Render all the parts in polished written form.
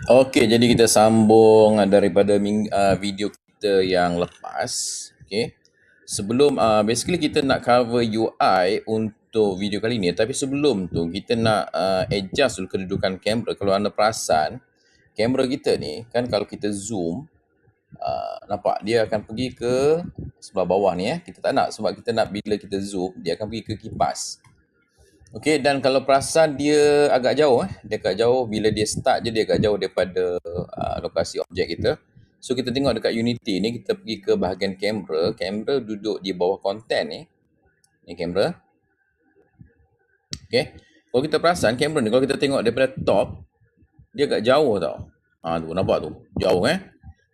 Okey, jadi kita sambung daripada video kita yang lepas. Okey. Sebelum basically kita nak cover UI untuk video kali ni, tapi sebelum tu kita nak adjust dulu kedudukan kamera. Kalau anda perasan, kamera kita ni kan kalau kita zoom, nampak dia akan pergi ke sebelah bawah ni Kita tak nak, sebab kita nak bila kita zoom dia akan pergi ke kipas. Okey, dan kalau perasan dia agak jauh dia agak jauh. Bila dia start je dia agak jauh daripada lokasi objek kita. So kita tengok dekat Unity ni, kita pergi ke bahagian kamera. Kamera duduk di bawah content ni. Ni kamera. Okey. Kalau kita perasan kamera ni, kalau kita tengok daripada top, dia agak jauh tau. Tu nampak tu. Jauh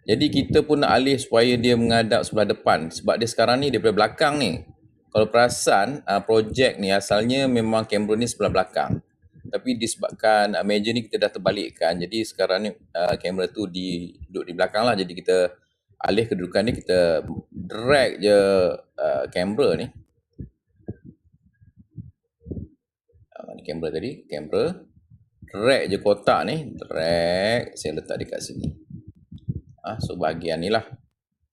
Jadi kita pun nak alih supaya dia menghadap sebelah depan. Sebab dia sekarang ni daripada belakang ni. Kalau perasan, projek ni asalnya memang kamera ni sebelah belakang. Tapi disebabkan meja ni kita dah terbalikkan, jadi sekarang ni kamera tu duduk di belakang lah. Jadi kita alih kedudukan ni, kita drag je kamera ni. Ni kamera tadi, kamera. Drag je kotak ni, drag. Saya letak dekat sini. So bahagian ni lah.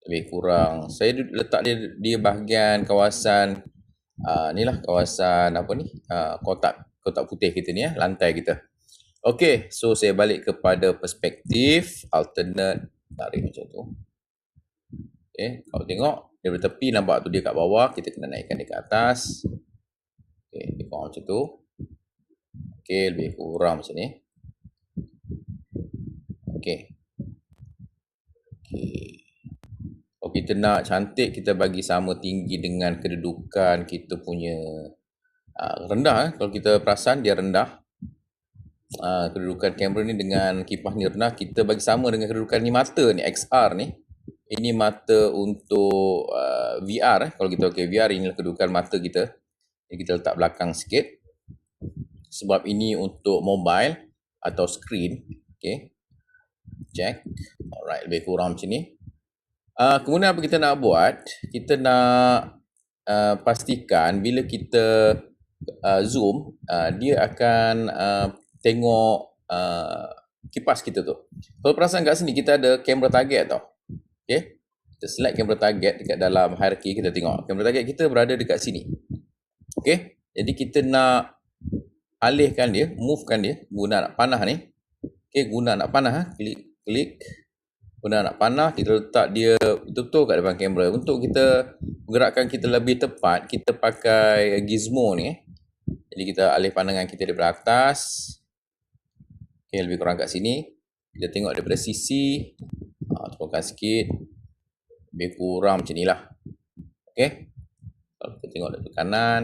Lebih kurang saya letak dia di bahagian kawasan ni lah, kawasan apa ni, kotak putih kita ni lantai kita. Okey, so saya balik kepada perspektif alternate, tarik macam tu. Okey, kalau tengok daripada tepi nampak tu dia kat bawah, kita kena naikkan dia ke atas. Okey, lebih kurang macam tu. Okey, lebih kurang macam ni. Okey. Kalau kita nak cantik, kita bagi sama tinggi dengan kedudukan kita punya rendah. Kalau kita perasan dia rendah, kedudukan kamera ni dengan kipas ni rendah, kita bagi sama dengan kedudukan ni mata ni, XR ni. Ini mata untuk VR. Kalau kita VR, inilah kedudukan mata kita. Jadi kita letak belakang sikit, sebab ini untuk mobile atau screen. Okay, check. Alright, lebih kurang macam ni. Kemudian apa kita nak buat, kita nak pastikan bila kita zoom, dia akan tengok kipas kita tu. Kalau perasan kat sini kita ada kamera target tau. Okay, kita select kamera target dekat dalam hierarchy. Kita tengok kamera target kita berada dekat sini. Okay, jadi kita nak alihkan dia, movekan dia guna anak panah ni. Okay, guna anak panah, klik guna anak panah, kita letak dia betul-betul kat depan kamera. Untuk kita gerakan kita lebih tepat, kita pakai gizmo ni. Jadi kita alih pandangan kita daripada atas. Okay, lebih kurang kat sini. Kita tengok daripada sisi, turunkan sikit, lebih kurang macam ni lah. Okay, kalau kita tengok dari kanan,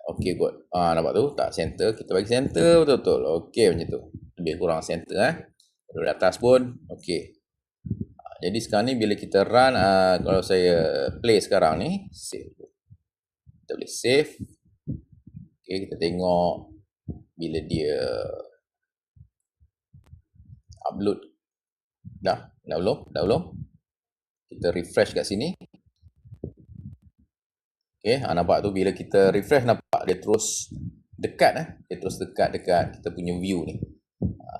okay good. Nampak tu tak center, kita bagi center betul-betul. Okay, macam tu, lebih kurang center dari atas pun okey. Jadi sekarang ni bila kita run, kalau saya play sekarang ni, save. Kita boleh save. Okey, kita tengok bila dia upload. Dah belum? Kita refresh kat sini. Okey, nampak tu bila kita refresh, nampak dia terus dekat dia terus dekat kita punya view ni.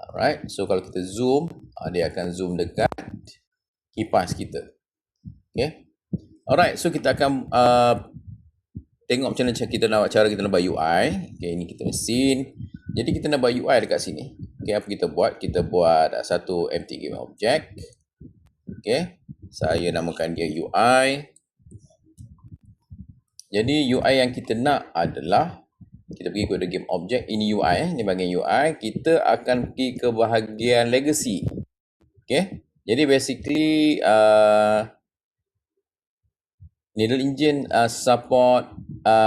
Alright, so kalau kita zoom, dia akan zoom dekat kipas kita. Okay. Alright, so kita akan tengok macam mana cara kita nak buat UI. Okay, ini kita mesin. Jadi kita nak buat UI dekat sini. Okay, apa kita buat? Kita buat satu empty game object. Okay, saya namakan dia UI. Jadi UI yang kita nak adalah, kita pergi kepada game object, ini UI ini bahagian UI, kita akan pergi ke bahagian legacy. Okay, jadi basically Needle Engine support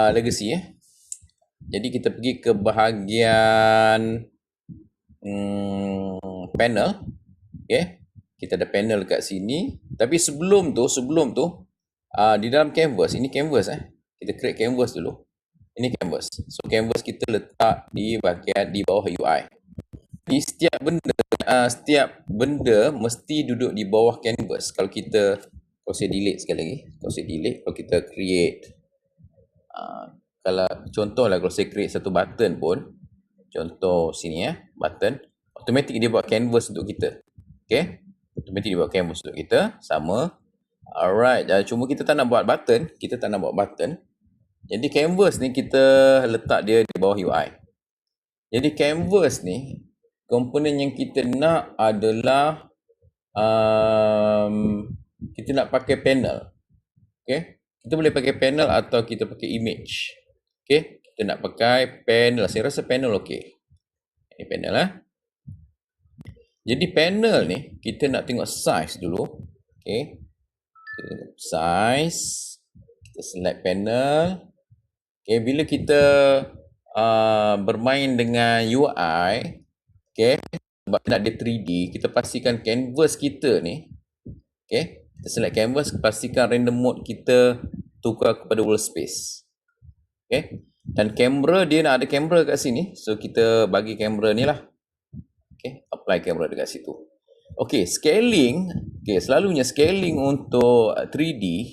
legacy Jadi kita pergi ke bahagian panel. Okay, kita ada panel kat sini. Tapi sebelum tu di dalam canvas, ini canvas kita create canvas dulu. Ini canvas. So canvas kita letak di bahagian di bawah UI. Jadi setiap benda mesti duduk di bawah canvas. Kalau saya delete sekali lagi. Kalau kita create, kalau contohlah kalau saya create satu button pun, contoh sini button. Automatic dia buat canvas untuk kita. Okay. Automatic dia buat canvas untuk kita. Sama. Alright. Cuma kita tak nak buat button. Jadi canvas ni kita letak dia di bawah UI. Jadi canvas ni, komponen yang kita nak adalah kita nak pakai panel. Okay. Kita boleh pakai panel atau kita pakai image. Okay. Kita nak pakai panel. Saya rasa panel okay. Ini panel lah. Jadi panel ni, kita nak tengok size dulu. Okay. Kita tengok size. Kita select panel. Okay. Bila kita bermain dengan UI, okay, sebab nak dia 3D, kita pastikan canvas kita ni, okay, kita select canvas, pastikan random mode kita tukar kepada world space. Okay. Dan kamera, dia nak ada kamera kat sini, so kita bagi kamera ni lah. Okay, apply kamera dekat situ. Okay, scaling, okay, selalunya scaling untuk 3D,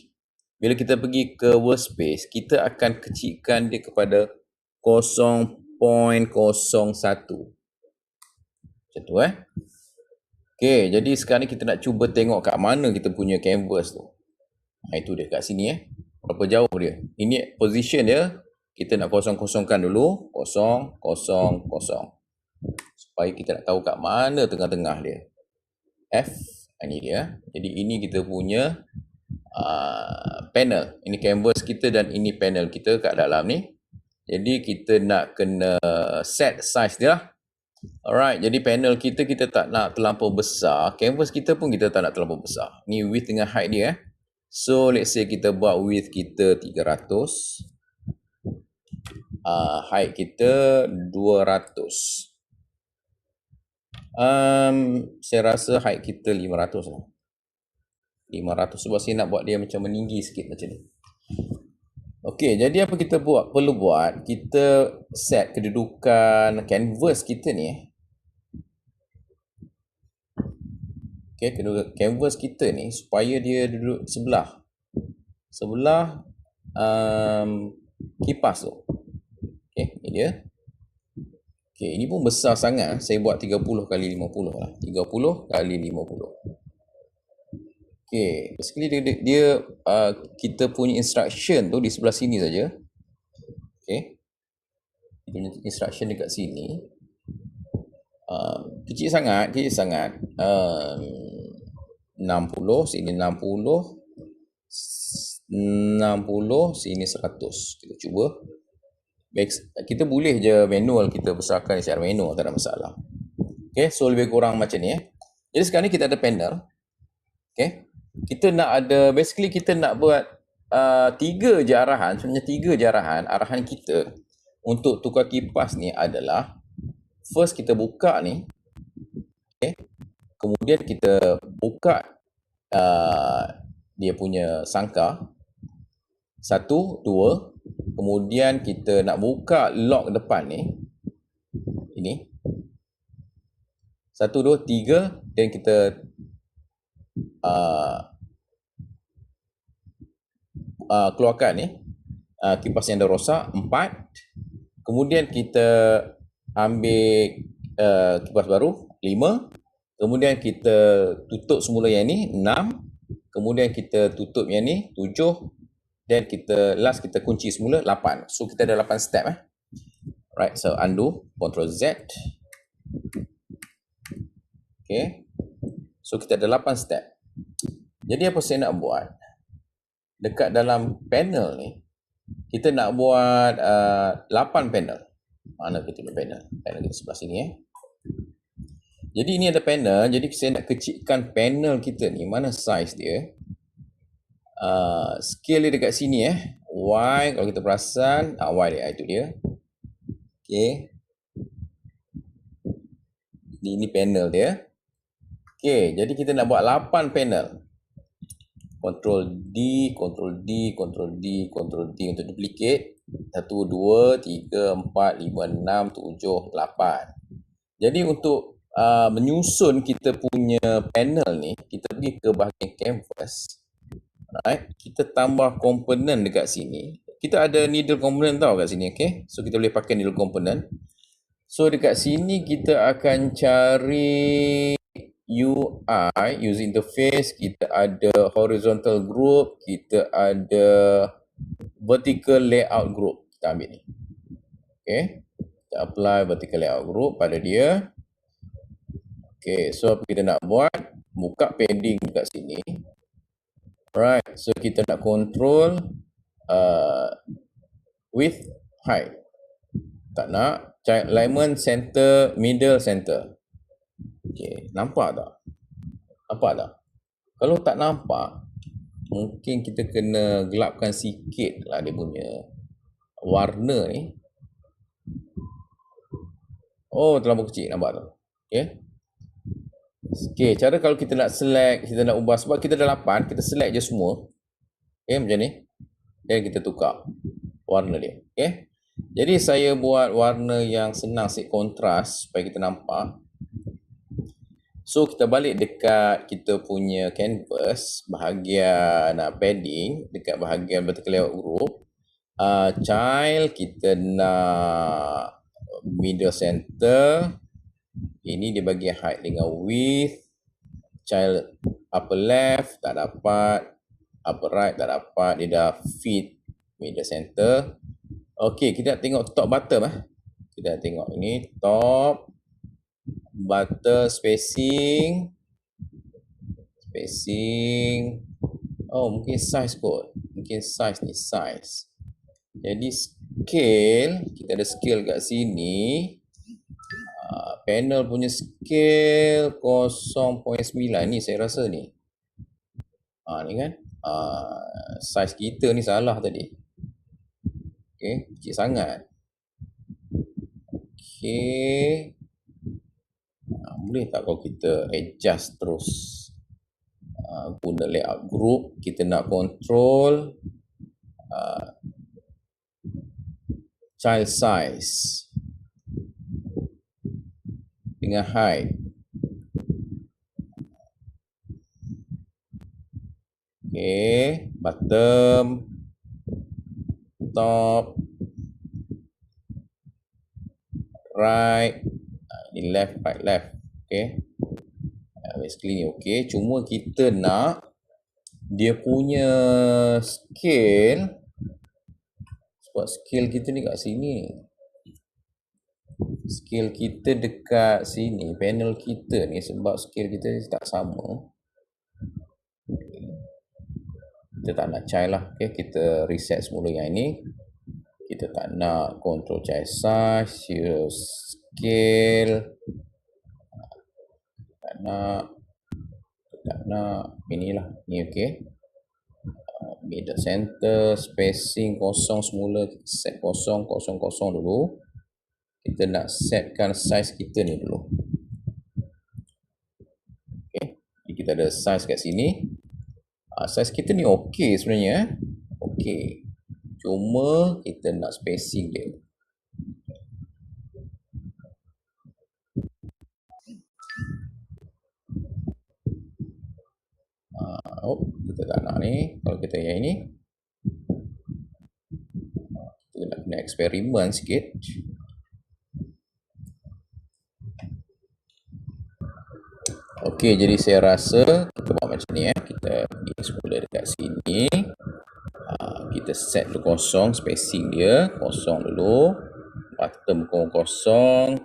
bila kita pergi ke workspace, kita akan kecilkan dia kepada 0.01. Macam tu Okay, jadi sekarang ni kita nak cuba tengok kat mana kita punya canvas tu. Itu dia kat sini Berapa jauh dia. Ini position dia. Kita nak kosong-kosongkan dulu. 0, 0, 0. Supaya kita nak tahu kat mana tengah-tengah dia. F. Ini dia. Jadi ini kita punya panel. Ini canvas kita dan ini panel kita kat dalam ni. Jadi kita nak kena set size dia lah. Alright, jadi panel kita tak nak terlampau besar. Canvas kita pun kita tak nak terlampau besar. Ni width dengan height dia So let's say kita buat width kita 300. Height kita 200. Saya rasa height kita 500 lah. 500 sebab saya nak buat dia macam meninggi sikit macam ni. Okey, jadi apa kita perlu buat? Kita set kedudukan canvas kita ni. Okey, kedudukan canvas kita ni supaya dia duduk sebelah kipas tu. Okey, ini dia. Okey, ini pun besar sangat. Saya buat 30 kali 50 lah. 30 kali 50. Okay, basically dia kita punya instruction tu di sebelah sini saja. Okay, kita punya instruction dekat sini. Kecil sangat. 60, sini 60, 60, sini 100. Kita cuba. Kita boleh je manual, kita besarkan secara manual, tak ada masalah. Okay, so lebih kurang macam ni Jadi sekarang ni kita ada panel. Okay. Kita nak ada, basically kita nak buat 3 je arahan. Sebenarnya 3 je arahan kita untuk tukar kipas ni adalah first kita buka ni. Okay. Kemudian kita buka dia punya sangka 1, 2. Kemudian kita nak buka lock depan ni. Ini 1, 2, 3. Dan kita keluarkan ni kipas yang dah rosak 4. Kemudian kita ambil kipas baru 5. Kemudian kita tutup semula yang ni 6. Kemudian kita tutup yang ni 7. Dan kita kita kunci semula 8. So kita ada 8 step Right, so undo, Ctrl Z. Okay. So kita ada 8 step. Jadi apa saya nak buat? Dekat dalam panel ni, kita nak buat 8 panel. Mana kita punya panel? Panel kita sebelah sini Jadi ini ada panel. Jadi saya nak kecilkan panel kita ni. Mana size dia? Scale dia dekat sini Y, kalau kita perasan, Y dia, itu dia. Okay. Ini panel dia. Okay, jadi kita nak buat 8 panel. Ctrl D, Ctrl D, Ctrl D, Ctrl D untuk duplicate. 1, 2, 3, 4, 5, 6, 7, 8. Jadi untuk menyusun kita punya panel ni, kita pergi ke bahagian canvas. Alright, kita tambah komponen dekat sini. Kita ada needle component tau kat sini, okay? So kita boleh pakai needle component. So dekat sini kita akan cari UI, user interface, kita ada horizontal group, kita ada vertical layout group. Kita ambil ni. Okay. Kita apply vertical layout group pada dia. Okay, so apa kita nak buat? Buka padding dekat sini. Right, so kita nak control width, height. Tak nak. Child alignment, center, middle, center. Okay, nampak tak? Nampak tak? Kalau tak nampak, mungkin kita kena gelapkan sikit lah dia punya warna ni. Oh, terlalu kecil, nampak tak? Okay. Okay, cara kalau kita nak select, kita nak ubah, sebab kita dah 8, kita select je semua. Okay, macam ni. Dan kita tukar warna dia. Okay. Jadi saya buat warna yang senang sikit, kontras, supaya kita nampak. So kita balik dekat kita punya canvas, bahagian padding, dekat bahagian vertical layout group. Child kita nak middle center. Ini dia bagi height dengan width. Child upper left tak dapat, upper right tak dapat, dia dah fit middle center. Okey, kita nak tengok top bottom Kita nak tengok ini top bottom spacing. Oh, mungkin size kot. Mungkin size ni, size. Jadi scale, kita ada scale kat sini. Panel punya scale 0.9 ni saya rasa ni. Ni kan. Size kita ni salah tadi. Okey, kecil sangat. Okey. Boleh tak kalau kita adjust terus? Guna layout group, kita nak control child size dengan height. Okay, bottom, top, right, ini left, right, left. Okay, basically ni okay. Cuma kita nak dia punya scale, sebab scale kita ni kat sini. Scale kita dekat sini, panel kita ni, sebab scale kita ni tak sama. Kita tak nak child lah. Okay, kita reset semula yang ini. Kita tak nak control child size, zero scale. Tak nak. Inilah. Ni okay. Middle center, spacing kosong semula. Set kosong dulu. Kita nak setkan size kita ni dulu. Okay. Jadi kita ada size kat sini. Size kita ni okey sebenarnya. Okey. Cuma kita nak spacing dia. Kita tak nak ni. Kalau kita yang ini, kita nak kena eksperimen sikit. Okey, jadi saya rasa kita buat macam ni Kita pergi semula dekat sini. Kita set dulu kosong, spacing dia kosong dulu. Bottom kosong.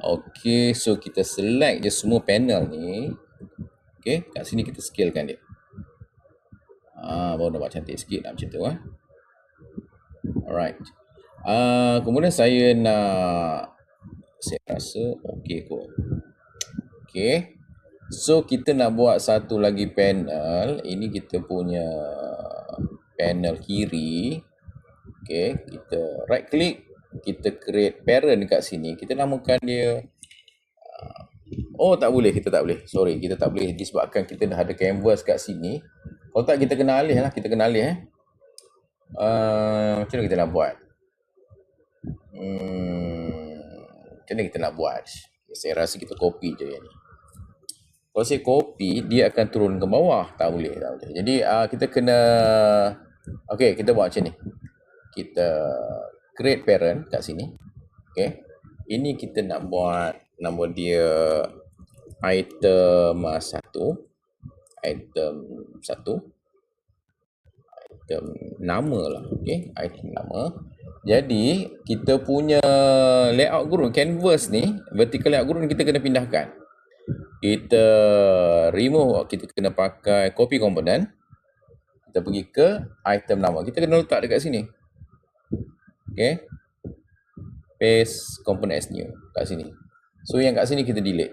Okey, so kita select je semua panel ni. Okey, kat sini kita scalekan dia. Baru nampak cantik sikit macam tu Alright. Kemudian saya rasa okey kot. Okey. So kita nak buat satu lagi panel. Ini kita punya panel kiri. Okey, kita right click, kita create parent dekat sini. Kita namakan dia tak boleh, kita tak boleh. Sorry, kita tak boleh disebabkan kita dah ada canvas kat sini. Kalau tak kita kena alih lah, macam mana kita nak buat? Macam mana kita nak buat? Saya rasa kita copy je yang ni. Kalau saya copy, dia akan turun ke bawah. Tak boleh. Jadi kita kena, kita buat macam ni. Kita create parent kat sini. Okay. ini kita nak buat nama dia item 1, item nama lah, okey, item nama. Jadi kita punya layout group canvas ni, vertical layout group ni kita kena pindahkan. Kita remove, kita kena pakai copy component. Kita pergi ke item nama. Kita kena letak dekat sini. Okey. Paste component as new kat sini. So yang kat sini kita delete.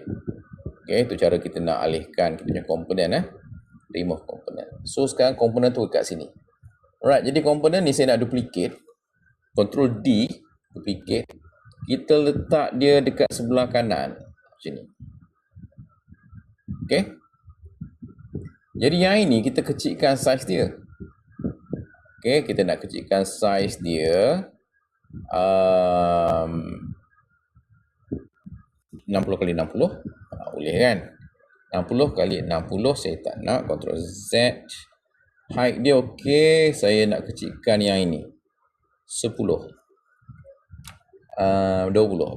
Okey, itu cara kita nak alihkan kita punya komponen remove component. So sekarang komponen tu kat sini. Alright, jadi komponen ni saya nak duplicate. Control D, duplicate. Kita letak dia dekat sebelah kanan sini. Okey. Jadi yang ini kita kecilkan saiz dia. Okey, kita nak kecilkan saiz dia 60 kali 60. Boleh kan? 60 kali 60 saya tak nak. Ctrl Z. Height dia okey. Saya nak kecilkan yang ini. 10. 20.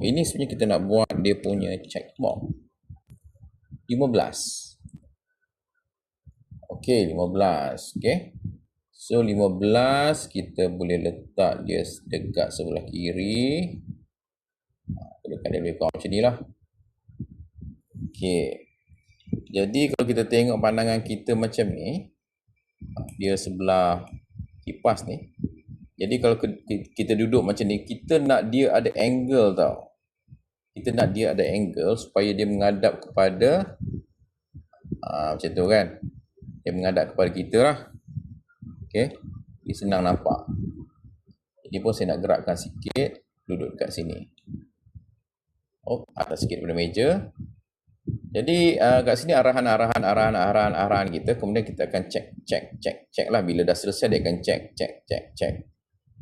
Ini sebenarnya kita nak buat dia punya checkbox. 15. Okey, 15. Okey. So 15 kita boleh letak dia dekat sebelah kiri. Letak dia lebih kurang macam ni lah. Okey. Jadi kalau kita tengok pandangan kita macam ni, dia sebelah kipas ni. Jadi kalau kita duduk macam ni, kita nak dia ada angle tau. Kita nak dia ada angle supaya dia menghadap kepada macam tu kan. Dia menghadap kepada kita lah. Okey. Dia senang nampak. Jadi pun saya nak gerakkan sikit, duduk dekat sini. Oh, atas sikit daripada meja. Jadi kat sini arahan kita. Kemudian kita akan check lah. Bila dah selesai dia akan check.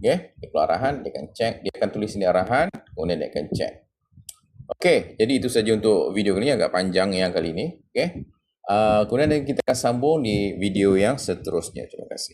Okey, dia keluar arahan, dia akan check, dia akan tulis sini arahan, kemudian dia akan check. Okey, jadi itu saja untuk video kali ni, agak panjang yang kali ni. Okey. Kemudian kita akan sambung di video yang seterusnya. Terima kasih.